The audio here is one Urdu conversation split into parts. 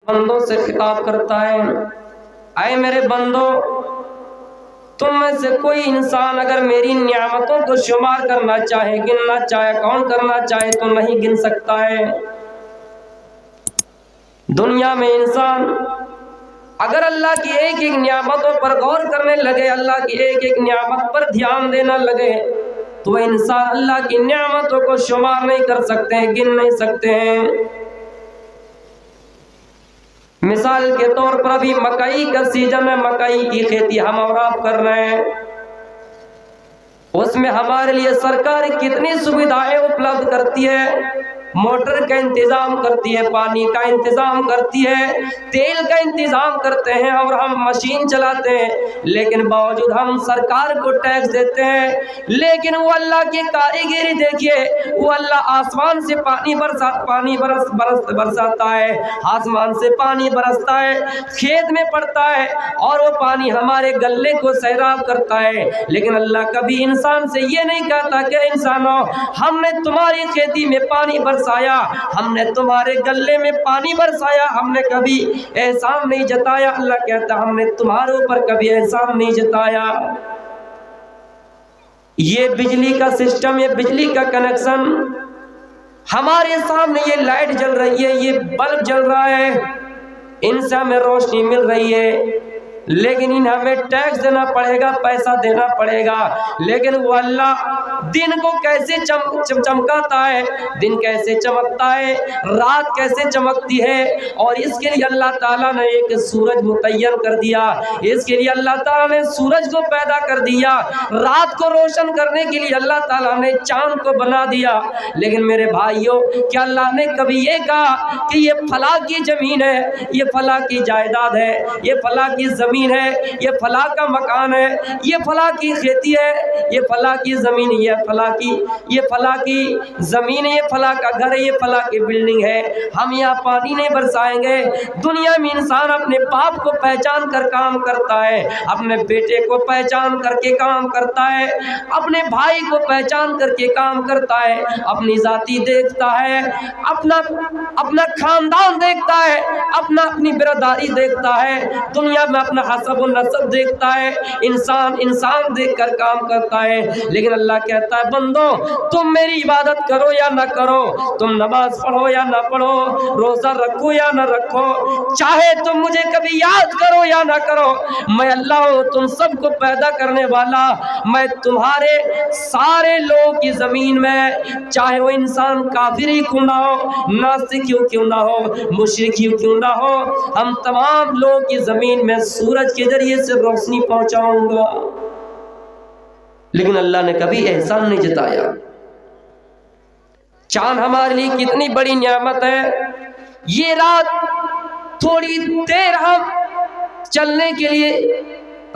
بندوں سے خطاب کرتا ہے، اے میرے بندو، تم میں سے کوئی انسان اگر میری نعمتوں کو شمار کرنا چاہے، گننا چاہے، کاؤنٹ کرنا چاہے تو نہیں گن سکتا ہے۔ دنیا میں انسان اگر اللہ کی ایک ایک نعمتوں پر غور کرنے لگے، اللہ کی ایک ایک نعمت پر دھیان دینا لگے، تو وہ انسان اللہ کی نعمتوں کو شمار نہیں کر سکتے ہیں، گن نہیں سکتے ہیں۔ مثال کے طور پر ابھی مکئی کا سیزن ہے، مکئی کی کھیتی ہم اور آپ کر رہے ہیں، اس میں ہمارے لیے سرکار کتنی سویدھائیں اپلبدھ کرتی ہے، موٹر کا انتظام کرتی ہے، پانی کا انتظام کرتی ہے، تیل کا انتظام کرتے ہیں، اور ہم مشین چلاتے ہیں، لیکن باوجود ہم سرکار کو ٹیکس دیتے ہیں۔ لیکن وہ اللہ کی کاریگری دیکھیے، وہ اللہ آسمان سے پانی برساتا ہے، آسمان سے پانی برستا ہے، کھیت میں پڑتا ہے، اور وہ پانی ہمارے گلے کو سیراب کرتا ہے۔ لیکن اللہ کبھی انسان سے یہ نہیں کہتا کہ انسانوں، ہم نے تمہاری کھیتی میں پانی برسایا، ہم نے تمہارے گلے میں پانی برسایا، ہم نے کبھی احسان نہیں جتایا۔ اللہ کہتا ہم نے تمہارے اوپر کبھی احسان نہیں جتایا۔ یہ بجلی کا سسٹم، یہ بجلی کا کنیکشن، ہمارے سامنے یہ لائٹ جل رہی ہے، یہ بلب جل رہا ہے، ان سے ہمیں روشنی مل رہی ہے، لیکن انہیں ہمیں ٹیکس دینا پڑے گا، پیسہ دینا پڑے گا۔ لیکن وہ اللہ دن کو کیسے چمکاتا ہے، دن کیسے چمکتا ہے، رات کیسے چمکتی ہے، اور اس کے لیے اللہ تعالیٰ نے ایک سورج متعین کر دیا، اس کے لیے اللہ تعالیٰ نے سورج کو پیدا کر دیا، رات کو روشن کرنے کے لیے اللہ تعالیٰ نے چاند کو بنا دیا۔ لیکن میرے بھائیوں، کیا اللہ نے کبھی یہ کہا کہ یہ فلاں کی زمین ہے، یہ فلاں کی جائیداد ہے، یہ فلاں کی زمین ہے، یہ فلاں کا مکان ہے، یہ فلاں کی کھیتی ہے، یہ فلاں کی زمین، یہ فلاں کی زمین ہے، یہ فلاں کا گھر ہے، یہ فلاں کی بلڈنگ ہے، ہم یہاں پانی نہیں برسائیں گے؟ دنیا میں انسان اپنے باپ کو پہچان کر کام کرتا ہے، اپنے بیٹے کو پہچان کر کے کام کرتا ہے، اپنے بھائی کو پہچان کر کے کام کرتا ہے، اپنی ذاتی دیکھتا ہے، اپنا خاندان دیکھتا ہے، اپنی برادری دیکھتا ہے، دنیا میں اپنا حسب و نسب دیکھتا ہے، انسان دیکھ کر کام کرتا ہے۔ لیکن اللہ کہتا ہے بندو، تم میری عبادت کرو یا نہ کرو، تم نماز پڑھو یا نہ پڑھو، روزہ رکھو یا نہ رکھو، چاہے تم مجھے کبھی یاد کرو یا نہ کرو، میں اللہ ہوں تم سب کو پیدا کرنے والا، میں تمہارے سارے لوگوں کی زمین میں، چاہے وہ انسان کافر ہی کیوں نہ ہو، ناسک کیوں نہ ہو، مشرک کیوں نہ ہو، ہم تمام لوگوں کی زمین میں سورج کے ذریعے سے روشنی پہنچاؤں گا۔ لیکن اللہ نے کبھی احسان نہیں جتایا۔ چاند ہمارے لیے کتنی بڑی نعمت ہے، یہ رات تھوڑی دیر ہم چلنے کے لیے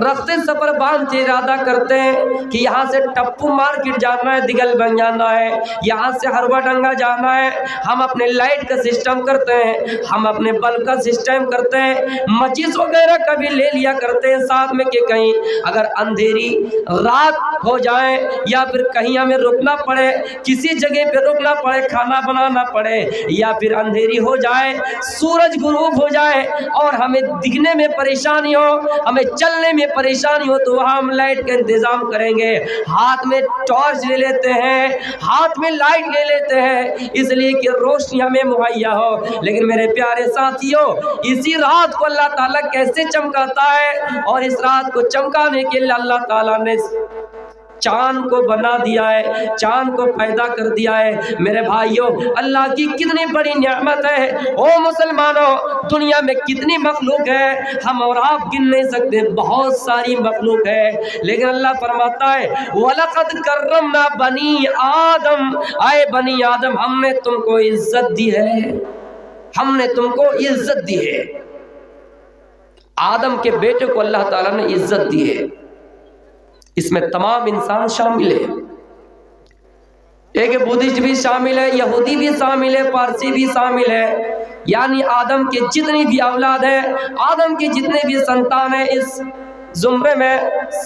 رختے سفر باندھ کے ارادہ کرتے ہیں کہ یہاں سے ٹپو مارکیٹ جانا ہے، دگل بن جانا ہے، یہاں سے ہروا ڈنگا جانا ہے، ہم اپنے لائٹ کا سسٹم کرتے ہیں، ہم اپنے بلب کا سسٹم کرتے ہیں، مچس وغیرہ کبھی لے لیا کرتے ہیں ساتھ میں کہ کہیں اگر اندھیری رات ہو جائے یا پھر کہیں ہمیں رکنا پڑے، کسی جگہ پہ رکنا پڑے، کھانا بنانا پڑے، یا پھر اندھیری ہو جائے، سورج غروب ہو جائے اور ہمیں دکھنے میں پریشانی ہو، ہمیں چلنے میں پریشانی ہو، تو وہاں ہم لائٹ کا انتظام کریں گے، ہاتھ میں ٹارچ لے لیتے ہیں، ہاتھ میں لائٹ لے لیتے ہیں، اس لیے کہ روشنی ہمیں مہیا ہو۔ لیکن میرے پیارے ساتھیوں، اسی رات کو اللہ تعالیٰ کیسے چمکاتا ہے، اور اس رات کو چمکانے کے لیے اللہ تعالیٰ نے چاند کو بنا دیا ہے، چاند کو پیدا کر دیا ہے۔ میرے بھائیوں، اللہ کی کتنی بڑی نعمت ہے۔ او مسلمانوں، دنیا میں کتنی مخلوق ہے، ہم اور آپ گن نہیں سکتے، بہت ساری مخلوق ہے، لیکن اللہ فرماتا ہے وَلَقَدْ كَرَّمْنَا بَنِي آدم، اے بنی آدم، ہم نے تم کو عزت دی ہے، ہم نے تم کو عزت دی ہے۔ آدم کے بیٹے کو اللہ تعالیٰ نے عزت دی ہے، اس میں تمام انسان شامل ہے، ایک بدھسٹ بھی شامل ہے، یہودی بھی شامل ہے، پارسی بھی شامل ہے، یعنی آدم کے جتنی بھی اولاد ہیں، آدم کے جتنے بھی سنتان ہیں، اس زمرے میں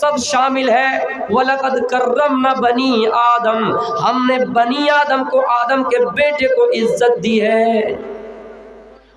سب شامل ہے۔ وَلَقَدْ كَرَّمْنَا بَنِي آدم، ہم نے بنی آدم کو، آدم کے بیٹے کو عزت دی ہے۔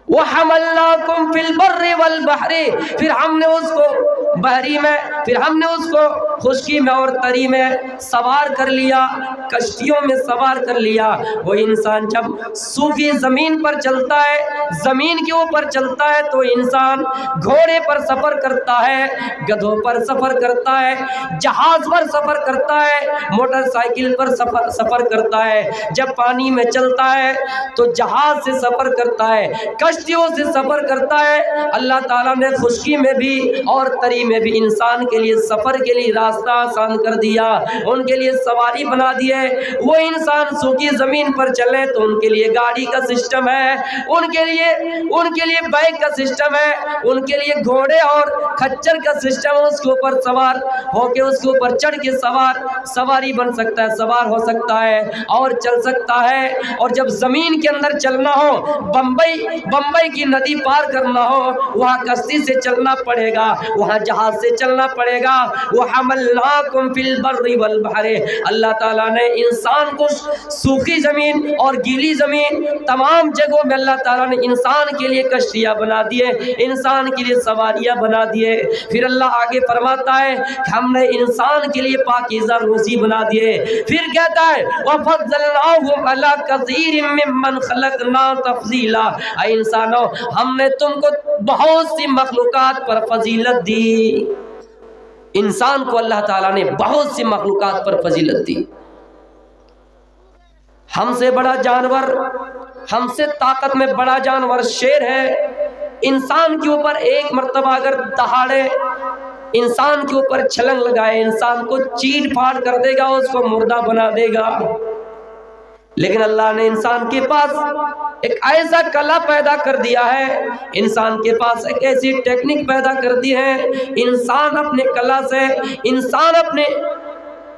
وَحَمَلْنَاكُمْ فی البر والبحر، پھر ہم نے اس کو بحری میں، پھر ہم نے اس کو خشکی میں اور تری میں سوار کر لیا، کشتیوں میں سوار کر لیا۔ وہ انسان جب سوکھی زمین پر چلتا ہے، زمین کے اوپر چلتا ہے، تو انسان گھوڑے پر سفر کرتا ہے، گدھوں پر سفر کرتا ہے، جہاز پر سفر کرتا ہے، موٹر سائیکل پر سفر کرتا ہے، جب پانی میں چلتا ہے تو جہاز سے سفر کرتا ہے، کشتیوں سے سفر کرتا ہے۔ اللہ تعالیٰ نے خشکی میں بھی اور تری میں بھی انسان کے لیے سفر کے لیے راستہ آسان کر دیا، ان کے لیے سواری بنا دی ہے۔ وہ انسان سوکھی زمین پر چلے تو ان کے لیے گاڑی کا سسٹم ہے، ان کے لیے بائک کا سسٹم ہے، ان کے لیے گھوڑے اور کھچر کا سسٹم ہے، اس کے اوپر سوار ہو کے، اس کے اوپر چڑھ کے سواری بن سکتا ہے، سوار ہو سکتا ہے اور چل سکتا ہے۔ اور جب زمین کے اندر چلنا ہو، بمبئی کی ندی پار کرنا ہو، وہاں کشتی سے چلنا پڑے گا، وہاں جہاز سے چلنا پڑے گا۔ وَحَمَلْنَاكُمْ فِي الْبَرِّ وَالْبَحْرِ، اللہ تعالیٰ نے انسان کو سوکھی زمین اور گیلی زمین تمام جگہوں میں اللہ تعالیٰ نے انسان کے لیے کشتیاں بنا دیے، انسان کے لیے سواریاں بنا دیے۔ پھر اللہ آگے فرماتا ہے کہ ہم نے انسان کے لیے پاکیزہ روزی بنا دیے۔ پھر کہتا ہے وَفَضَّلْنَاهُمْ عَلَىٰ كَثِيرٍ مِّمَّنْ خَلَقْنَا تَفْضِيلًا، اے انسانوں ہم نے تم کو بہت سی مخلوقات پر فضیلت دی۔ انسان کو اللہ تعالیٰ نے بہت سی مخلوقات پر فضیلت دی۔ ہم سے بڑا جانور، ہم سے طاقت میں بڑا جانور شیر ہے، انسان کے اوپر ایک مرتبہ اگر دہاڑے، انسان کے اوپر چھلنگ لگائے، انسان کو چیر پھاڑ کر دے گا، اس کو مردہ بنا دے گا۔ لیکن اللہ نے انسان کے پاس ایک ایسا کلا پیدا کر دیا ہے، انسان کے پاس ایک ایسی ٹیکنک پیدا کر دی ہے، انسان اپنے کلا سے، انسان اپنے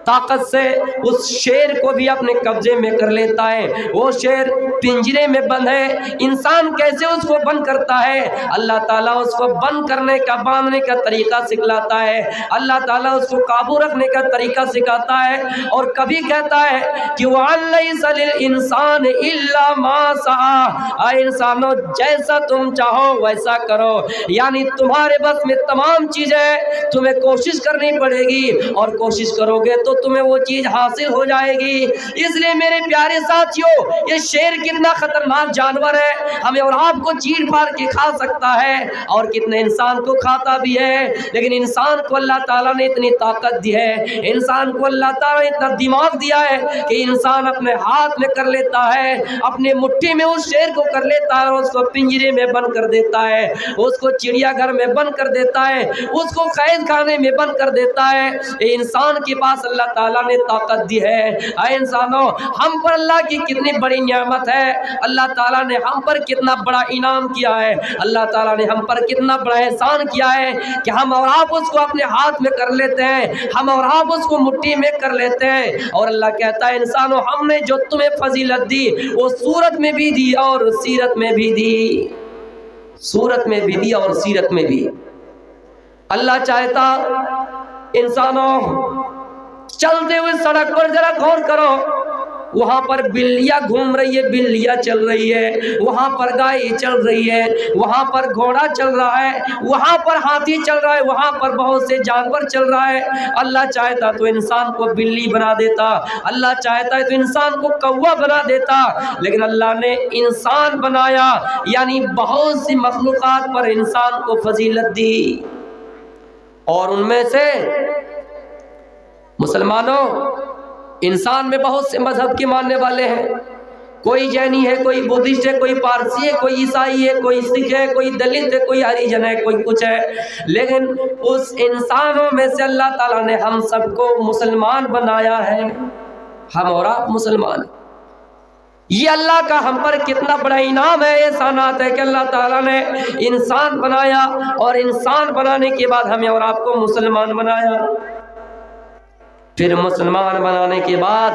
طاقت سے اس شیر کو بھی اپنے قبضے میں کر لیتا ہے۔ وہ شیر پنجرے میں بند ہے، انسان کیسے اس کو بند کرتا ہے؟ اللہ تعالیٰ اس کو بند کرنے کا، باندھنے کا طریقہ سکھلاتا ہے، اللہ تعالیٰ اس کو قابو رکھنے کا طریقہ سکھاتا ہے، اور کبھی کہتا ہے کہ وَأَن لَّيْسَ لِلْإِنسَانِ إِلَّا مَا سَعَىٰ، اے انسانوں جیسا تم چاہو ویسا کرو، یعنی تمہارے بس میں تمام چیزیں، تمہیں کوشش کرنی پڑے گی، اور کوشش کرو گے تو تمہیں وہ چیز حاصل ہو جائے گی۔ اس لیے میرے پیارے ساتھیوں، یہ شیر کتنا خطرناک جانور ہے، ہمیں اور آپ کو چیر پھاڑ کے کھا سکتا ہے، اور کتنے انسان کو کھاتا بھی ہے۔ لیکن انسان کو اللہ تعالیٰ نے اتنی طاقت دی ہے، انسان کو اللہ تعالیٰ نے اتنا دماغ دیا ہے کہ انسان اپنے ہاتھ میں کر لیتا ہے، اپنے مٹھی میں اس شیر کو کر لیتا ہے، اور اس کو پنجرے میں بند کر دیتا ہے، اس کو چڑیا گھر میں بند کر دیتا ہے، اس کو قید خانے میں بند کر دیتا ہے۔ یہ انسان کے پاس اللہ تعالیٰ نے طاقت دی ہے۔ اے انسانوں، ہم پر اللہ کی کتنی بڑی نعمت ہے، اللہ تعالیٰ نے ہم پر کتنا بڑا انعام کیا ہے، اللہ تعالیٰ نے ہم پر کتنا بڑا احسان کیا ہے کہ ہم اور آپ اس کو اپنے ہاتھ میں کر لیتے ہیں، ہم اور آپ اس کو مٹھی میں کر لیتے ہیں۔ اور اللہ کہتا ہے انسانوں ہم نے جو تمہیں فضیلت دی وہ صورت میں بھی دی اور سیرت میں بھی دی، صورت میں بھی دی اور سیرت میں بھی۔ اللہ چاہتا انسانوں چلتے ہوئے سڑک پر ذرا غور کرو، وہاں پر بلیاں گھوم رہی ہے، بلیاں چل رہی ہے، وہاں پر گائے چل رہی ہے، وہاں پر گھوڑا چل رہا ہے، وہاں پر ہاتھی چل رہا ہے، وہاں پر بہت سے جانور چل رہا ہے۔ اللہ چاہتا تو انسان کو بلی بنا دیتا، اللہ چاہتا ہے تو انسان کو کوا بنا دیتا، لیکن اللہ نے انسان بنایا، یعنی بہت سی مخلوقات پر انسان کو فضیلت دی۔ اور ان میں سے مسلمانوں، انسان میں بہت سے مذہب کے ماننے والے ہیں، کوئی جینی ہے، کوئی بدھسٹ ہے، کوئی پارسی ہے، کوئی عیسائی ہے، کوئی سکھ ہے، کوئی دلت ہے، کوئی ہریجن ہے، کوئی کچھ ہے، لیکن اس انسانوں میں سے اللہ تعالیٰ نے ہم سب کو مسلمان بنایا ہے، ہم اور آپ مسلمان۔ یہ اللہ کا ہم پر کتنا بڑا انعام ہے، احسانات ہے کہ اللہ تعالیٰ نے انسان بنایا، اور انسان بنانے کے بعد ہمیں اور آپ کو مسلمان بنایا۔ پھر مسلمان بنانے کے بعد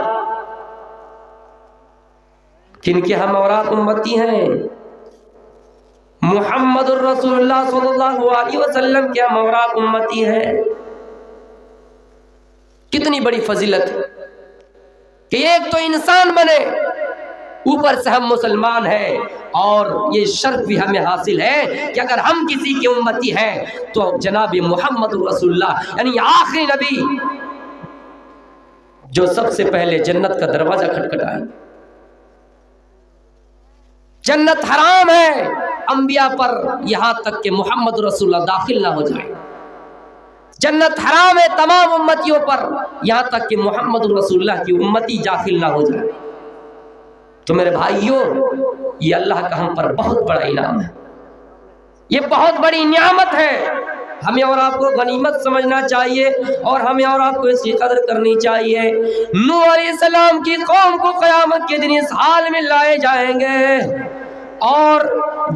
کن کے ہم اور آپ امتی ہیں؟ محمد الرسول اللہ صلی اللہ علیہ وسلم کے ہم اور آپ امتی ہیں۔ کتنی بڑی فضیلت کہ ایک تو انسان بنے، اوپر سے ہم مسلمان ہیں، اور یہ شرف بھی ہمیں حاصل ہے کہ اگر ہم کسی کی امتی ہیں تو جناب محمد رسول اللہ یعنی آخری نبی جو سب سے پہلے جنت کا دروازہ کھٹکھٹائے۔ جنت حرام ہے انبیاء پر یہاں تک کہ محمد رسول اللہ داخل نہ ہو جائے، جنت حرام ہے تمام امتیوں پر یہاں تک کہ محمد رسول اللہ کی امتی داخل نہ ہو جائے۔ تو میرے بھائیوں، یہ اللہ کا ہم پر بہت بڑا انعام ہے، یہ بہت بڑی نعمت ہے، ہمیں اور آپ کو غنیمت سمجھنا چاہیے اور ہمیں اور آپ کو اس کی قدر کرنی چاہیے۔ نوح علیہ السلام کی قوم کو قیامت کے دن اس حال میں لائے جائیں گے، اور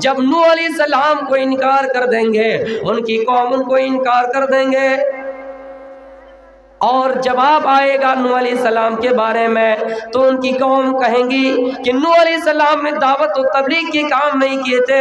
جب نوح علیہ السلام کو انکار کر دیں گے، ان کی قوم ان کو انکار کر دیں گے، اور جواب آئے گا نوح علیہ السلام کے بارے میں، تو ان کی قوم کہیں گی کہ نوح علیہ السلام نے دعوت و تبلیغ کے کام نہیں کیے تھے،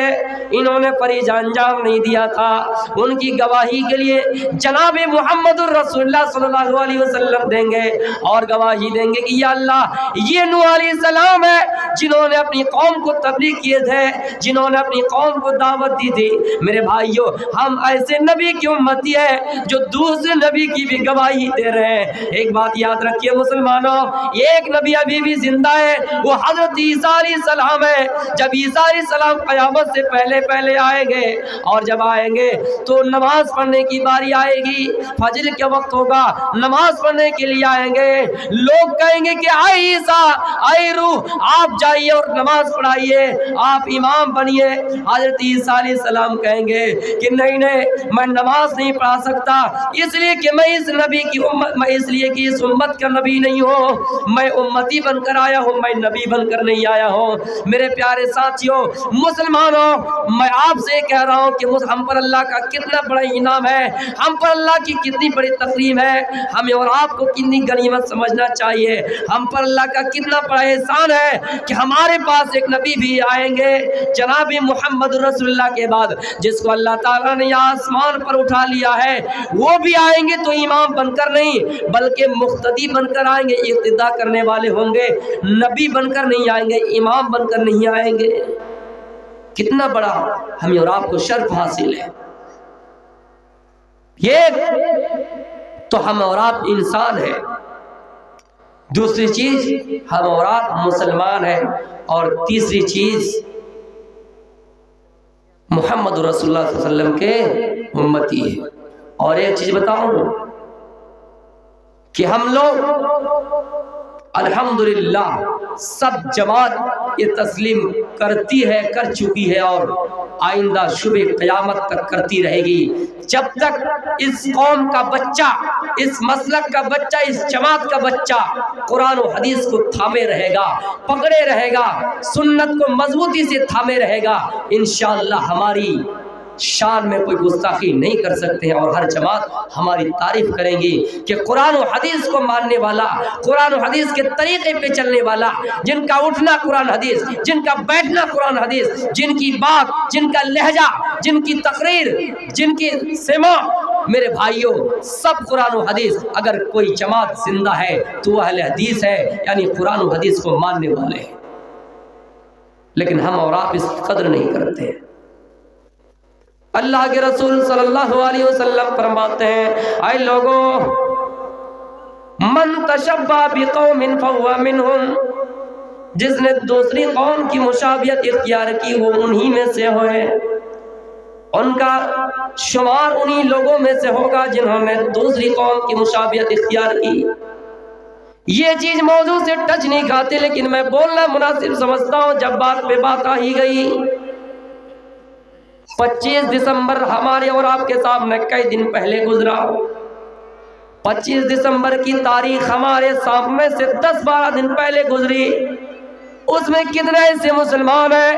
انہوں نے فریضہ انجام نہیں دیا تھا۔ ان کی گواہی کے لیے جناب محمد الرسول اللہ صلی اللہ علیہ وسلم دیں گے اور گواہی دیں گے کہ یا اللہ، یہ نوح علیہ السلام ہے جنہوں نے اپنی قوم کو تبلیغ کیے تھے، جنہوں نے اپنی قوم کو دعوت دی تھی۔ میرے بھائیوں، ہم ایسے نبی کی امتی ہے جو دوسرے نبی کی بھی گواہی دے رہے ہیں۔ ایک بات یاد رکھیے مسلمانوں، ایک نبی ابھی بھی زندہ ہے، وہ حضرت عیسیٰ علیہ السلام ہے۔ جب عیسیٰ علیہ السلام قیامت سے پہلے آئیں گے، اور جب آئیں گے تو نماز پڑھنے کی باری آئے گی، فجر کے وقت ہوگا، نماز پڑھنے کے لیے آئیں گے، لوگ کہیں گے کہ اے عیسیٰ، اے روح، آپ جائیے اور نماز پڑھائیے، آپ امام بنیے۔ حضرت عیسیٰ علیہ السلام کہیں گے کہ نہیں، میں نماز نہیں پڑھا سکتا، اس لیے کہ میں اس نبی کی میں اس لیے کہ اس امت کا نبی نہیں ہوں، میں امتی بن کر آیا ہوں، میں نبی بن کر نہیں آیا ہوں۔ میرے پیارے ساتھیوں مسلمانوں، میں آپ سے کہہ رہا ہوں کہ ہم پر اللہ کا کتنا بڑا انعام ہے، ہم پر اللہ کی کتنی بڑی تکریم ہے، ہمیں اور آپ کو کتنی غنیمت سمجھنا چاہیے، ہم پر اللہ کا کتنا بڑا احسان ہے کہ ہمارے پاس ایک نبی بھی آئیں گے جناب محمد رسول اللہ کے بعد، جس کو اللہ تعالیٰ نے آسمان پر اٹھا لیا ہے۔ وہ بھی آئیں گے تو امام بن کر نہیں بلکہ مقتدی بن کر آئیں گے، اقتداء کرنے والے ہوں گے، نبی بن کر نہیں آئیں گے، امام بن کر نہیں آئیں گے۔ کتنا بڑا ہمیں اور آپ کو شرف حاصل ہے۔ یہ تو ہم اور آپ انسان ہیں، دوسری چیز ہم اور آپ مسلمان ہیں، اور تیسری چیز محمد رسول اللہ صلی اللہ علیہ وسلم کے امتی ہے۔ اور ایک چیز بتاؤں کہ ہم لوگ الحمدللہ سب جماعت یہ تسلیم کرتی ہے، کر چکی ہے، اور آئندہ شبِ قیامت تک کرتی رہے گی، جب تک اس قوم کا بچہ، اس مسلک کا بچہ، اس جماعت کا بچہ قرآن و حدیث کو تھامے رہے گا، پکڑے رہے گا، سنت کو مضبوطی سے تھامے رہے گا، انشاءاللہ ہماری شان میں کوئی گستاخی نہیں کر سکتے ہیں، اور ہر جماعت ہماری تعریف کریں گی کہ قرآن و حدیث کو ماننے والا، قرآن و حدیث کے طریقے پہ چلنے والا، جن کا اٹھنا قرآن حدیث، جن کا بیٹھنا قرآن حدیث، جن کی بات، جن کا لہجہ، جن کی تقریر، جن کی سماع، میرے بھائیوں سب قرآن و حدیث۔ اگر کوئی جماعت زندہ ہے تو وہ اہل حدیث ہے، یعنی قرآن و حدیث کو ماننے والے ہیں، لیکن ہم اور آپ اس قدر نہیں کرتے۔ اللہ کے رسول صلی اللہ علیہ وسلم فرماتے ہیں، اے لوگوں، من تشبہ بقوم فہو منہم، جس نے دوسری قوم کی مشابہت اختیار کی وہ انہی میں سے ہوئے، ان کا شمار انہی لوگوں میں سے ہوگا جنہوں نے دوسری قوم کی مشابہت اختیار کی۔ یہ چیز موضوع سے ٹچ نہیں کھاتے، لیکن میں بولنا مناسب سمجھتا ہوں جب بات پہ بات آ ہی گئی۔ 25 دسمبر ہمارے اور آپ کے سامنے کئی دن پہلے گزرا۔ 25 دسمبر کی تاریخ ہمارے سامنے سے 10-12 دن پہلے گزری۔ اس میں کتنے ایسے مسلمان ہیں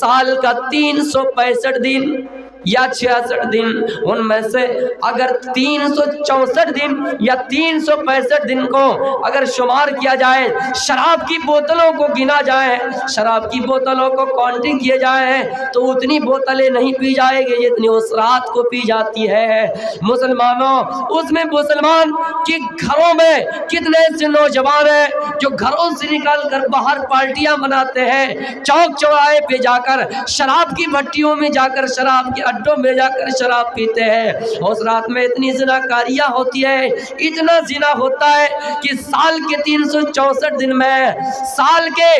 سال کا 365 دن یا 66 دن، ان میں سے اگر 364 دن یا 365 دن کو اگر شمار کیا جائے، شراب کی بوتلوں کو گنا جائے، شراب کی بوتلوں کو کاؤنٹنگ کیے جائے، تو اتنی بوتلیں نہیں پی جائے گی جتنی اس رات کو پی جاتی ہے۔ مسلمانوں، اس میں مسلمان کے گھروں میں کتنے سے نوجوان ہیں جو گھروں سے نکل کر باہر پارٹیاں مناتے ہیں، چوک چوراہے پہ جا کر شراب کی بھٹیوں میں جا کر، شراب کے اڈوں میں جا کر شراب پیتے ہیں۔ اس رات میں اتنی زناکاریاں ہوتی ہے، اتنا زنا ہوتا ہے کہ سال کے 364 دن میں، سال کے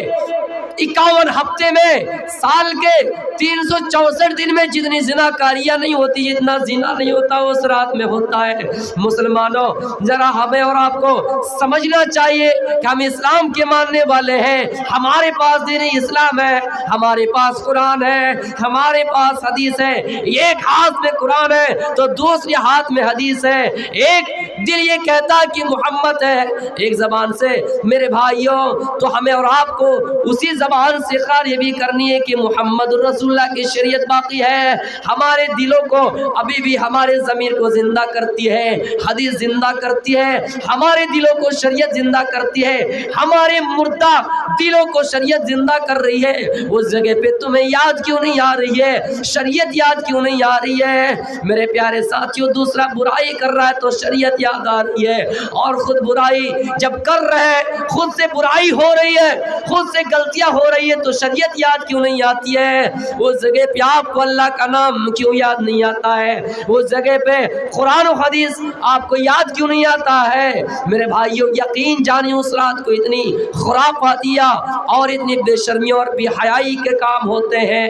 51 ہفتے میں، سال کے 364 دن میں جتنی زناکاریاں نہیں ہوتی، جتنا زنا نہیں ہوتا اس رات میں ہوتا ہے۔ مسلمانوں، ذرا ہمیں اور آپ کو سمجھنا چاہیے کہ ہم اسلام کے ماننے والے ہیں، ہمارے پاس دین اسلام ہے، ہمارے پاس قرآن ہے، ہمارے پاس حدیث ہے۔ ایک ہاتھ میں قرآن ہے تو دوسرے ہاتھ میں حدیث ہے، ایک دل یہ کہتا ہے کہ محمد ہے، ایک زبان سے میرے بھائیوں تو ہمیں اور آپ کو اسی زبان سے اقرار یہ بھی کرنی ہے کہ محمد رسول اللہ کی شریعت باقی ہے۔ ہمارے دلوں کو ابھی بھی، ہمارے ضمیر کو زندہ کرتی ہے، حدیث زندہ کرتی ہے، ہمارے دلوں کو شریعت زندہ کرتی ہے، ہمارے مردہ دلوں کو شریعت زندہ کر رہی ہے۔ اس جگہ پہ تمہیں یاد کیوں نہیں آ رہی ہے؟ شریعت یاد کیوں نہیں آ رہی ہے؟ میرے پیارے ساتھیوں، دوسرا برائی کر رہا ہے تو شریعت یاد آ رہی ہے، اور خود برائی جب کر رہے ہیں، خود سے برائی ہو رہی ہے، خود سے غلطیاں ہو رہی ہے تو شریعت یاد کیوں نہیں آتی ہے؟ اس جگہ پہ آپ کو اللہ کا نام کیوں یاد نہیں آتا ہے؟ اس جگہ پہ قرآن و حدیث آپ کو یاد کیوں نہیں آتا ہے؟ میرے بھائیوں، یقین جانی اس رات کو اتنی خرافاتیہ اور اتنی بے شرمی اور بے حیائی کے کام ہوتے ہیں،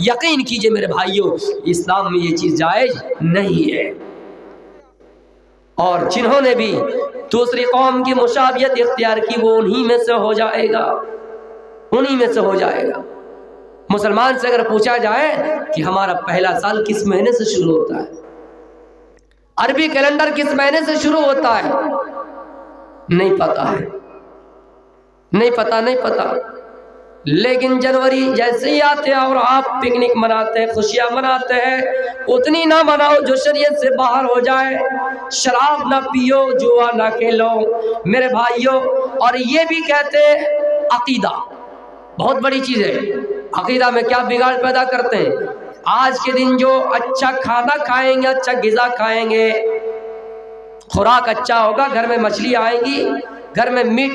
یقین کیجئے میرے بھائیوں، اسلام میں یہ چیز جائز نہیں ہے۔ اور جنہوں نے بھی دوسری قوم کی مشابہت اختیار کی وہ انہی میں سے ہو جائے گا، انہی میں سے ہو جائے گا۔ مسلمان سے اگر پوچھا جائے کہ ہمارا پہلا سال کس مہینے سے شروع ہوتا ہے، عربی کیلنڈر کس مہینے سے شروع ہوتا ہے، نہیں پتا ہے، نہیں پتا۔ لیکن جنوری جیسے ہی آتے ہیں اور آپ پکنک مناتے ہیں، خوشیاں مناتے ہیں، اتنی نہ مناؤ جو شریعت سے باہر ہو جائے۔ شراب نہ پیو، جوا نہ کھیلو میرے بھائیوں۔ اور یہ بھی کہتے ہیں عقیدہ بہت بڑی چیز ہے، عقیدہ میں کیا بگاڑ پیدا کرتے ہیں۔ آج کے دن جو اچھا کھانا کھائیں گے، اچھا غذا کھائیں گے، خوراک اچھا ہوگا، گھر میں مچھلی آئیں گی، گھر میں میٹ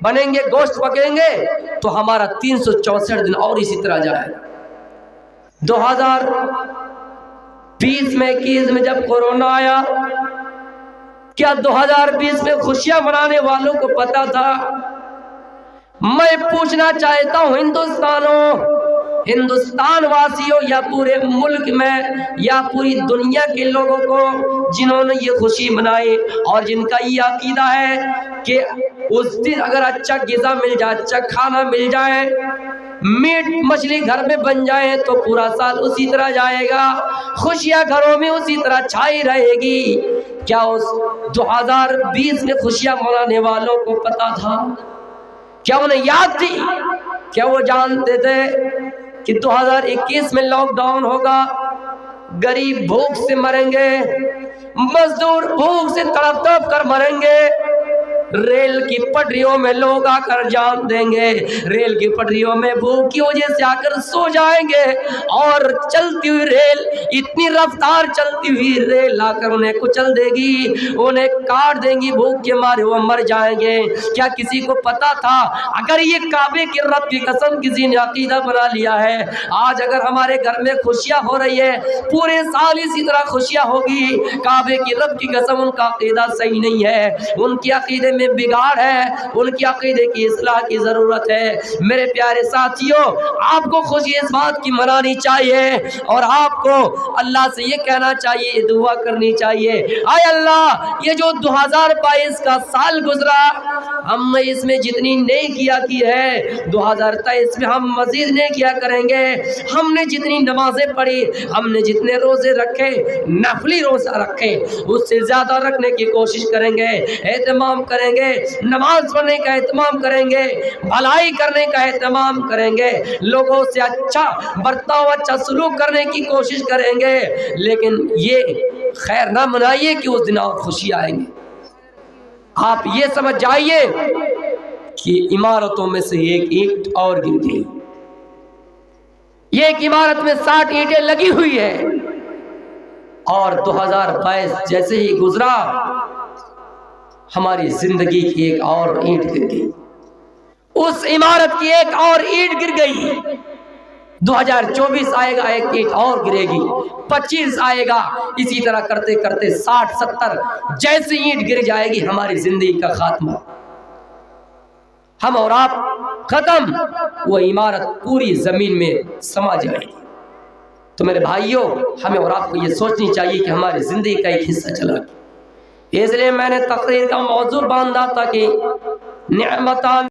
بنیں گے، گوشت پکیں گے، تو ہمارا 364 دن اور اسی طرح جائے گا۔ 2020 میں 21 میں جب کورونا آیا، کیا 2020 میں خوشیاں منانے والوں کو پتا تھا؟ میں پوچھنا چاہتا ہوں ہندوستان واسیوں یا پورے ملک میں یا پوری دنیا کے لوگوں کو جنہوں نے یہ خوشی منائی اور جن کا یہ عقیدہ ہے کہ اس دن اگر اچھا غذا مل جائے، اچھا کھانا مل جائے، میٹ مچھلی گھر میں بن جائے تو پورا سال اسی طرح جائے گا، خوشیاں گھروں میں اسی طرح چھائی رہے گی۔ کیا اس 2020 میں خوشیاں منانے والوں کو پتا تھا؟ کیا انہیں یاد تھی؟ کیا وہ جانتے تھے کہ 2021 میں لاک ڈاؤن ہوگا، غریب بھوک سے مریں گے، مزدور بھوک سے تڑپ تڑپ کر مریں گے، ریل کی پٹریوں میں لوگ آ کر جان دیں گے، ریل کی پٹریوں میں بھوک کی وجہ سے آ کر سو جائیں گے، اور چلتی ہوئی ریل، اتنی رفتار چلتی ہوئی ریل آ کر انہیں کچل دے گی، انہیں کاٹ دیں گی، بھوک کے مارے وہ مر جائیں گے۔ کیا کسی کو پتا تھا؟ اگر یہ کعبے کے رب کی قسم کسی نے عقیدہ بنا لیا ہے، آج اگر ہمارے گھر میں خوشیاں ہو رہی ہے، پورے سال اسی طرح خوشیاں ہوگی، کعبے کی رب کی قسم ان کا عقیدہ صحیح نہیں ہے، ان کی عقیدے میں بگاڑ ہے، ان کی عقیدے کی اصلاح کی ضرورت ہے۔ میرے پیارے ساتھیوں، آپ کو خوشی اس بات کی منانی چاہیے اور آپ کو اللہ سے یہ کہنا چاہیے، یہ دعا کرنی چاہیے، اے اللہ یہ جو 2022 کا سال گزرا، ہم نے اس میں جتنی نیکیاں کی ہے 2023 میں ہم مزید نیکیاں کریں گے، ہم نے جتنی نمازیں پڑھی، ہم نے جتنے روزے رکھے، نفلی روزہ رکھے، اس سے زیادہ رکھنے کی کوشش کریں گے، اہتمام کریں کریں گے, نماز پڑھنے کا اہتمام کریں گے, بھلائی کرنے کا اہتمام کریں گے, لوگوں سے اچھا برتاؤ, اچھا سلوک کرنے کی کوشش کریں گے, لیکن یہ خیر نہ منائیے کہ اس دن اور خوشی آئیں گے. آپ یہ سمجھ جائیے کہ عمارتوں میں سے ایک اینٹ اور گر گئی. یہ ایک عمارت میں 60 اینٹیں لگی ہوئی ہے, اور 2022 جیسے ہی گزرا ہماری زندگی کی ایک اور اینٹ گر گئی, اس عمارت کی ایک اور اینٹ گر گئی. 2024 آئے گا, ایک اینٹ اور گرے گی, 25 آئے گا, اسی طرح کرتے کرتے 60 70 جیسے اینٹ گر جائے گی ہماری زندگی کا خاتمہ. ہم اور آپ ختم, وہ عمارت پوری زمین میں سما جائے گی. تو میرے بھائیوں, ہمیں اور آپ کو یہ سوچنی چاہیے کہ ہماری زندگی کا ایک حصہ چلا گیا. اس لیے میں نے تقریر کا موضوع باندھا تھا کہ نعمتان